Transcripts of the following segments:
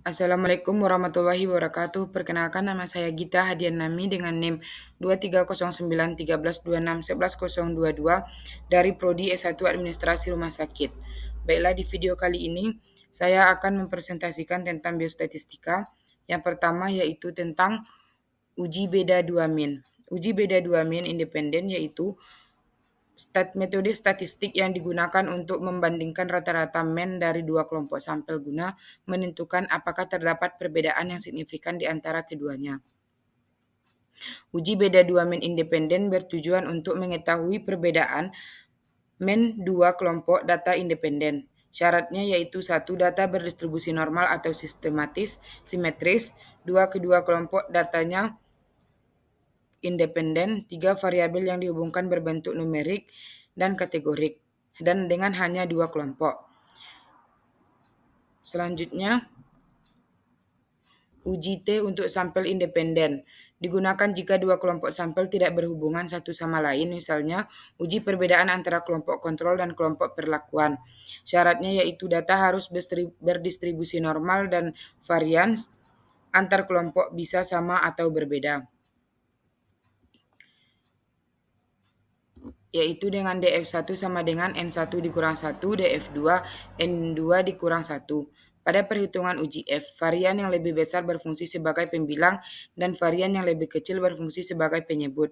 Assalamualaikum warahmatullahi wabarakatuh. Perkenalkan nama saya Gita Hadian Nami dengan NIM 230913261122 dari Prodi S1 Administrasi Rumah Sakit. Baiklah, di video kali ini saya akan mempresentasikan tentang biostatistika. Yang pertama yaitu tentang uji beda dua min. Uji beda dua min independen yaitu metode statistik yang digunakan untuk membandingkan rata-rata min dari dua kelompok sampel guna menentukan apakah terdapat perbedaan yang signifikan di antara keduanya. Uji beda dua min independen bertujuan untuk mengetahui perbedaan min dua kelompok data independen. Syaratnya yaitu 1. Data berdistribusi normal atau sistematis, simetris. 2. Kedua kelompok datanya independen. 3. Variabel yang dihubungkan berbentuk numerik dan kategorik, dan dengan hanya dua kelompok. Selanjutnya, uji T untuk sampel independen. Digunakan jika dua kelompok sampel tidak berhubungan satu sama lain, misalnya uji perbedaan antara kelompok kontrol dan kelompok perlakuan. Syaratnya yaitu data harus berdistribusi normal dan varians antar kelompok bisa sama atau berbeda, yaitu dengan df1 sama dengan n1 dikurang 1, df2, n2 dikurang 1. Pada perhitungan uji F, varian yang lebih besar berfungsi sebagai pembilang dan varian yang lebih kecil berfungsi sebagai penyebut.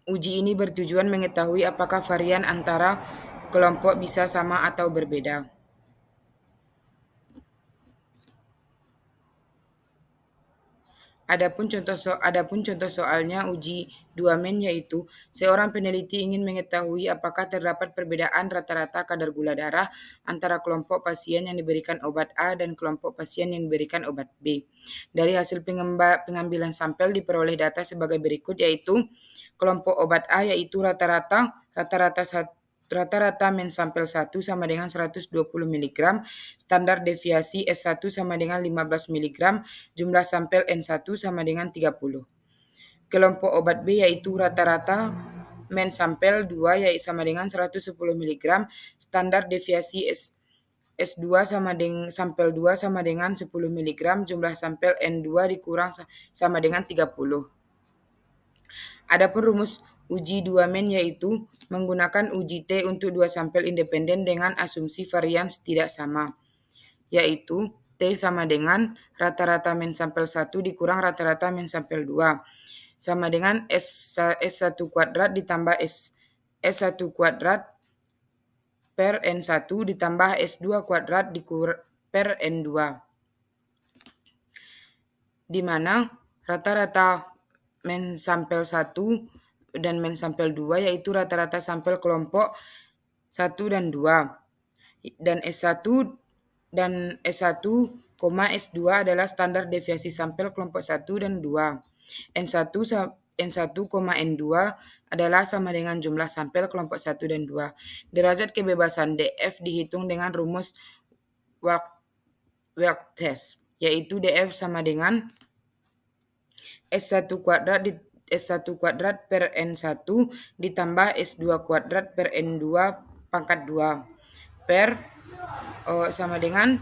Uji ini bertujuan mengetahui apakah varian antara kelompok bisa sama atau berbeda. Adapun contoh soalnya uji dua min yaitu seorang peneliti ingin mengetahui apakah terdapat perbedaan rata-rata kadar gula darah antara kelompok pasien yang diberikan obat A dan kelompok pasien yang diberikan obat B. Dari hasil pengambilan sampel diperoleh data sebagai berikut, yaitu kelompok obat A yaitu rata-rata min sampel 1 sama dengan 120 mg, standar deviasi S1 sama dengan 15 mg, jumlah sampel N1 sama dengan 30. Kelompok obat B yaitu rata-rata min sampel 2 yaitu sama dengan 110 mg, standar deviasi S2 sama dengan sampel 2 sama dengan 10 mg, jumlah sampel N2 dikurang sama dengan 30. Adapun rumus uji dua min yaitu menggunakan uji T untuk dua sampel independen dengan asumsi varians tidak sama, yaitu T sama dengan rata-rata min sampel 1 dikurang rata-rata min sampel 2 sama dengan S1 kuadrat ditambah S1 kuadrat per N1 ditambah S2 kuadrat per N2, di mana rata-rata min sampel 1 dan min sampel 2 yaitu rata-rata sampel kelompok 1 dan 2. Dan S1 dan S1, S2 adalah standar deviasi sampel kelompok 1 dan 2. N1, N2 adalah sama dengan jumlah sampel kelompok 1 dan 2. Derajat kebebasan DF dihitung dengan rumus Wilk test, yaitu DF sama dengan S1 kuadrat per N1 ditambah S2 kuadrat per N2 pangkat 2 per sama dengan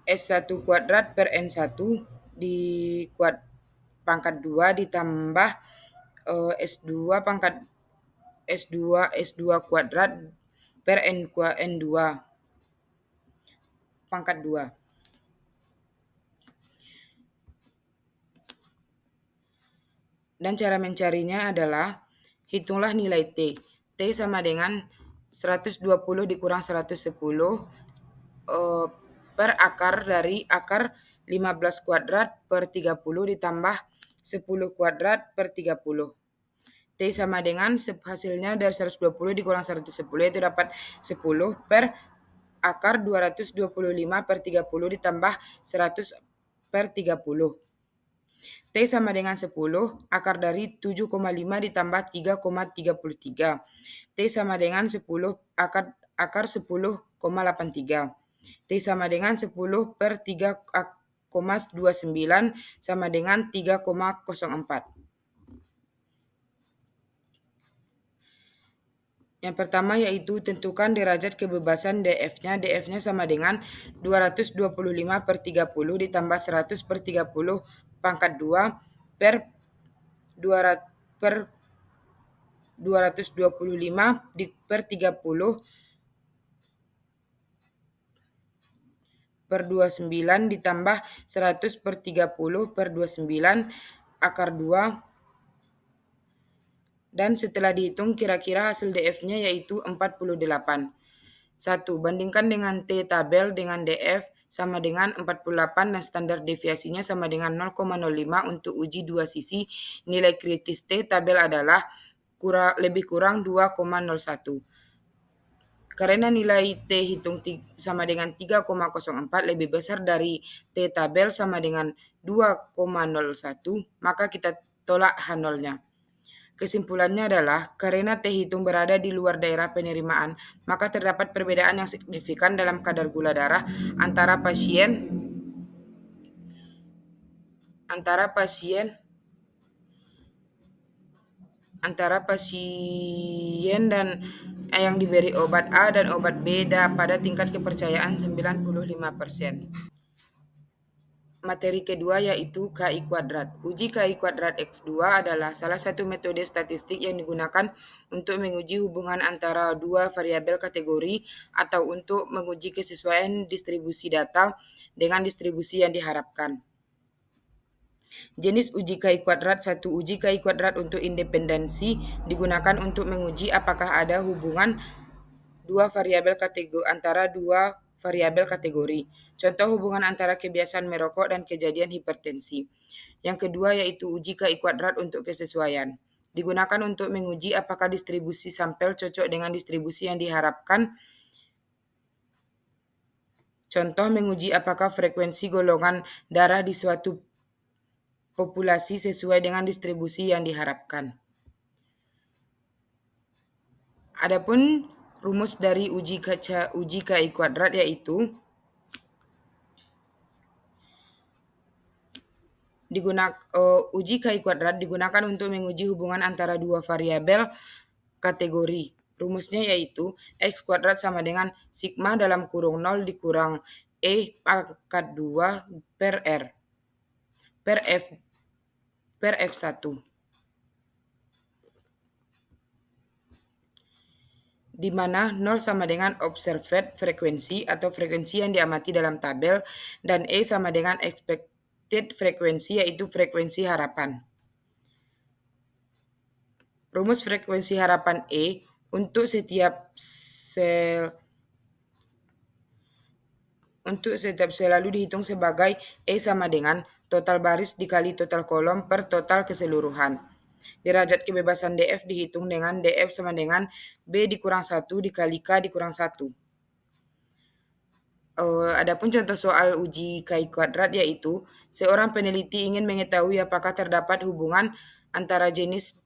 S1 kuadrat per N1 di pangkat 2 ditambah S2 kuadrat per N2 pangkat 2. Dan cara mencarinya adalah hitunglah nilai T. T sama dengan 120 dikurang 110 per akar dari akar 15 kuadrat per 30 ditambah 10 kuadrat per 30. T sama dengan hasilnya dari 120 dikurang 110 itu dapat 10 per akar 225 per 30 ditambah 100 per 30. T sama dengan 10, akar dari 7,5 ditambah 3,33. T sama dengan 10, akar 10,83. T sama dengan 10 per 3,29 sama dengan 3,04. Yang pertama yaitu tentukan derajat kebebasan DF-nya. DF-nya sama dengan 225/30 ditambah 100/30 pangkat 2 per 225/30 per 29 ditambah 100/30/29 akar 2, dan setelah dihitung kira-kira hasil DF-nya yaitu 48. 1. Bandingkan dengan T tabel dengan DF sama dengan 48 dan standar deviasinya sama dengan 0,05 untuk uji dua sisi. Nilai kritis T tabel adalah lebih kurang 2,01. Karena nilai T hitung sama dengan 3,04 lebih besar dari T tabel sama dengan 2,01, maka kita tolak H0-nya. Kesimpulannya adalah, karena T hitung berada di luar daerah penerimaan, maka terdapat perbedaan yang signifikan dalam kadar gula darah antara pasien dan yang diberi obat A dan obat B pada tingkat kepercayaan 95%. Materi kedua yaitu KI kuadrat. Uji KI kuadrat X2 adalah salah satu metode statistik yang digunakan untuk menguji hubungan antara dua variabel kategori atau untuk menguji kesesuaian distribusi data dengan distribusi yang diharapkan. Jenis uji KI kuadrat 1. Uji KI kuadrat untuk independensi digunakan untuk menguji apakah ada hubungan antara dua variabel kategori. Contoh hubungan antara kebiasaan merokok dan kejadian hipertensi. Yang kedua yaitu uji KI kuadrat untuk kesesuaian. Digunakan untuk menguji apakah distribusi sampel cocok dengan distribusi yang diharapkan. Contoh menguji apakah frekuensi golongan darah di suatu populasi sesuai dengan distribusi yang diharapkan. Adapun rumus dari uji KI kuadrat yaitu uji KI kuadrat digunakan untuk menguji hubungan antara dua variabel kategori. Rumusnya yaitu X kuadrat sama dengan sigma dalam kurung 0 dikurang E pangkat 2 per R per F1. Di mana 0 sama dengan observed frekuensi atau frekuensi yang diamati dalam tabel, dan E sama dengan expected frekuensi yaitu frekuensi harapan. Rumus frekuensi harapan E untuk setiap sel lalu dihitung sebagai E sama dengan total baris dikali total kolom per total keseluruhan. Derajat kebebasan DF dihitung dengan DF sama dengan B dikurang 1 dikali K dikurang 1. Adapun contoh soal uji KI kuadrat yaitu, seorang peneliti ingin mengetahui apakah terdapat hubungan antara jenis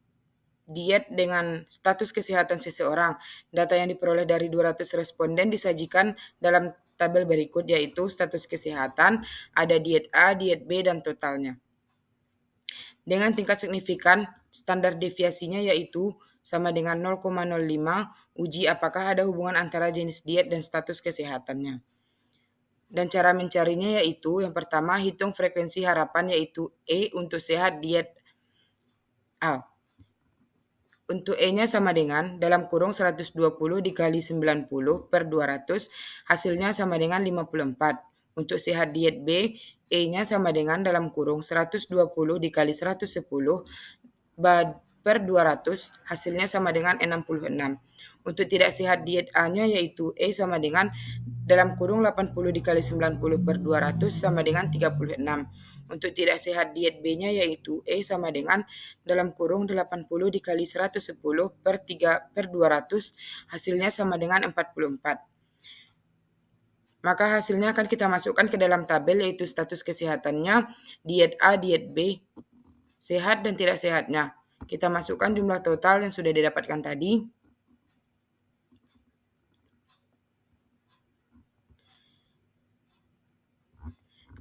diet dengan status kesehatan seseorang. Data yang diperoleh dari 200 responden disajikan dalam tabel berikut yaitu status kesehatan, ada diet A, diet B, dan totalnya. Dengan tingkat signifikan, standar deviasinya yaitu sama dengan 0,05, uji apakah ada hubungan antara jenis diet dan status kesehatannya. Dan cara mencarinya yaitu, yang pertama hitung frekuensi harapan yaitu E untuk sehat diet A. Untuk E-nya sama dengan dalam kurung 120 dikali 90 per 200, hasilnya sama dengan 54. Untuk sehat diet B, E-nya sama dengan dalam kurung 120 dikali 110 per 200, hasilnya sama dengan 66. Untuk tidak sehat diet A-nya yaitu E sama dengan dalam kurung 80 dikali 90 per 200 sama dengan 36. Untuk tidak sehat diet B-nya yaitu E sama dengan dalam kurung 80 dikali 110 per 200, hasilnya sama dengan 44. Maka hasilnya akan kita masukkan ke dalam tabel yaitu status kesehatannya, diet A, diet B, sehat dan tidak sehatnya. Kita masukkan jumlah total yang sudah didapatkan tadi.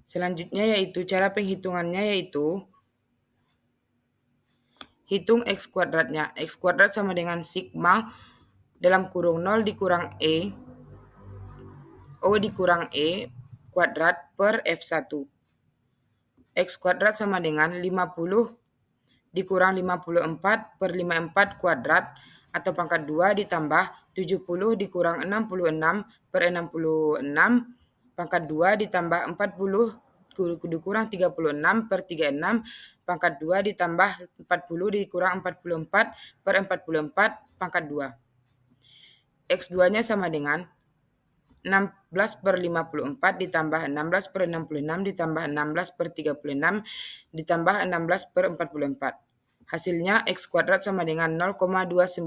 Selanjutnya yaitu cara penghitungannya yaitu hitung X kuadratnya. X kuadrat sama dengan sigma dalam kurung 0 dikurang O dikurang E kuadrat per F1. X kuadrat sama dengan 50 dikurang 54 per 54 kuadrat atau pangkat 2 ditambah 70 dikurang 66 per 66 pangkat 2 ditambah 40 dikurang 36 per 36 pangkat 2 ditambah 40 dikurang 44 per 44 pangkat 2. X2-nya sama dengan 16 per 54 ditambah 16 per 66 ditambah 16 per 36 ditambah 16 per 44. Hasilnya X kuadrat sama dengan 0,296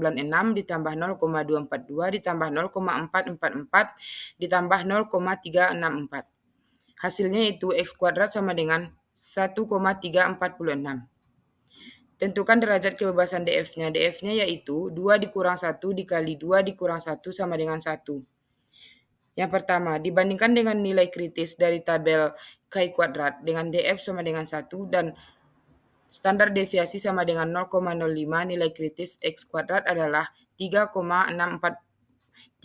ditambah 0,242 ditambah 0,444 ditambah 0,364. Hasilnya itu X kuadrat sama dengan 1,346. Tentukan derajat kebebasan DF-nya. DF-nya yaitu 2 dikurang 1 dikali 2 dikurang 1 sama dengan 1. Yang pertama, dibandingkan dengan nilai kritis dari tabel Chi kuadrat dengan DF sama dengan 1 dan standar deviasi sama dengan 0,05, nilai kritis X kuadrat adalah 3,841.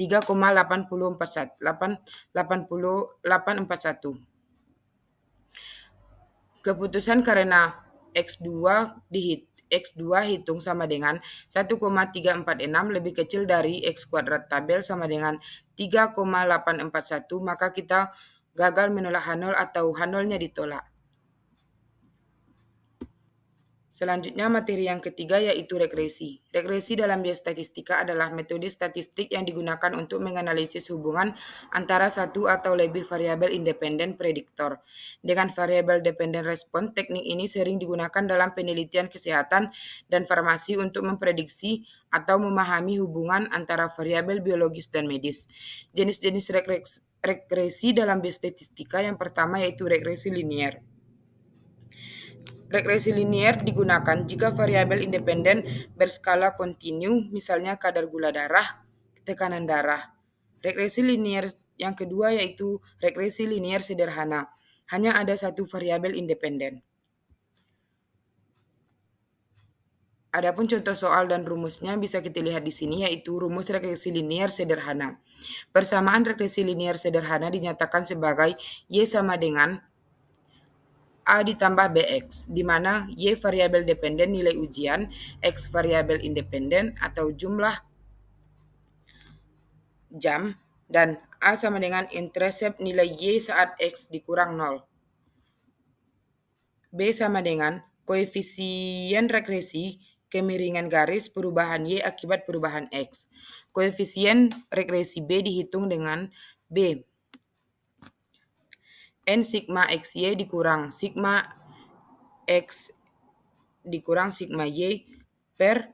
Keputusan karena X2 hitung sama dengan 1,346 lebih kecil dari X kuadrat tabel sama dengan 3,841, maka kita gagal menolak H0 atau H0-nya ditolak. Selanjutnya materi yang ketiga yaitu regresi. Regresi dalam biostatistika adalah metode statistik yang digunakan untuk menganalisis hubungan antara satu atau lebih variabel independen prediktor dengan variabel dependent response. Teknik ini sering digunakan dalam penelitian kesehatan dan farmasi untuk memprediksi atau memahami hubungan antara variabel biologis dan medis. Jenis-jenis regresi dalam biostatistika yang pertama yaitu regresi linier. Regresi linier digunakan jika variabel independen berskala kontinu, misalnya kadar gula darah, tekanan darah. Regresi linier yang kedua yaitu regresi linier sederhana. Hanya ada satu variabel independen. Adapun contoh soal dan rumusnya bisa kita lihat di sini yaitu rumus regresi linier sederhana. Persamaan regresi linier sederhana dinyatakan sebagai Y sama dengan A ditambah BX, di mana Y variabel dependen nilai ujian, X variabel independen atau jumlah jam, dan A sama dengan intercept nilai Y saat X dikurang 0. B sama dengan koefisien regresi kemiringan garis perubahan Y akibat perubahan X. Koefisien regresi B dihitung dengan B N sigma XY dikurang sigma X dikurang sigma Y per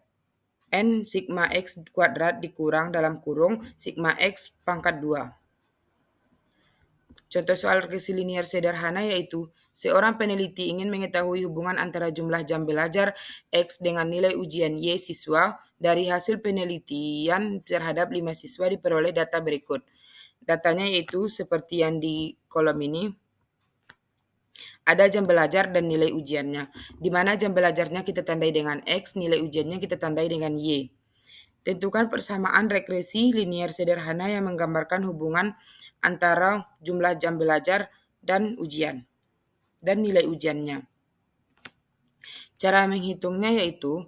N sigma X kuadrat dikurang dalam kurung sigma X pangkat 2. Contoh soal regresi linier sederhana yaitu seorang peneliti ingin mengetahui hubungan antara jumlah jam belajar X dengan nilai ujian Y siswa. Dari hasil penelitian terhadap 5 siswa diperoleh data berikut. Datanya yaitu seperti yang di kolom ini. Ada jam belajar dan nilai ujiannya, di mana jam belajarnya kita tandai dengan X, nilai ujiannya kita tandai dengan Y. Tentukan persamaan regresi linier sederhana yang menggambarkan hubungan antara jumlah jam belajar dan ujian, dan nilai ujiannya. Cara menghitungnya yaitu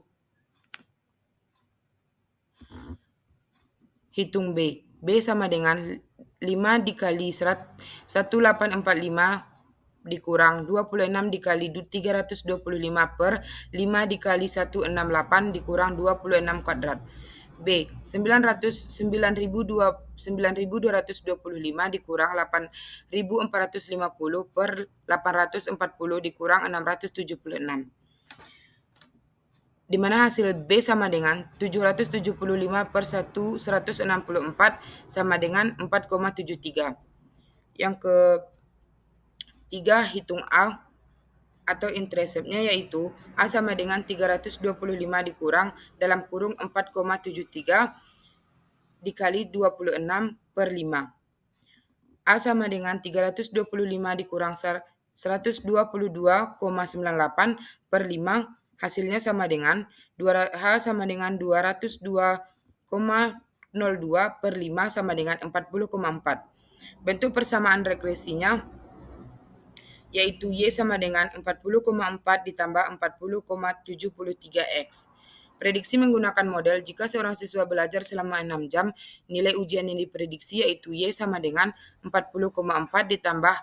hitung B. B sama dengan 5 dikali 1845 dikurang 26 dikali 325 per 5 dikali 168 dikurang 26 kuadrat. B. 9.225 dikurang 8.450 per 840 dikurang 676. Di mana hasil B sama dengan 775 per 164 sama dengan 4,73. Yang ketiga, hitung A atau interceptnya yaitu A sama dengan 325 dikurang dalam kurung 4,73 dikali 26 per 5. A sama dengan 325 dikurang 122,98 per 5, hasilnya sama dengan H sama dengan 202,28 0,02/5 sama dengan 40,4. Bentuk persamaan regresinya yaitu Y sama dengan 40,4 ditambah 40,73X. Prediksi menggunakan model jika seorang siswa belajar selama 6 jam, nilai ujian yang diprediksi yaitu Y sama dengan 40,4 ditambah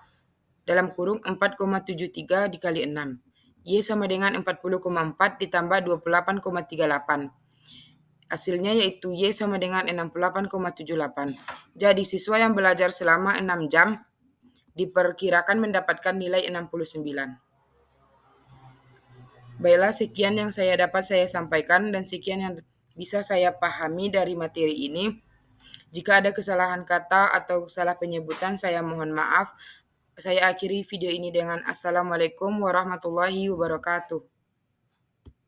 dalam kurung 4,73 dikali 6. Y sama dengan 40,4 ditambah 28,38. Hasilnya yaitu Y sama dengan 68,78. Jadi siswa yang belajar selama 6 jam diperkirakan mendapatkan nilai 69. Baiklah, sekian yang dapat saya sampaikan dan sekian yang bisa saya pahami dari materi ini. Jika ada kesalahan kata atau salah penyebutan, saya mohon maaf. Saya akhiri video ini dengan Assalamualaikum warahmatullahi wabarakatuh.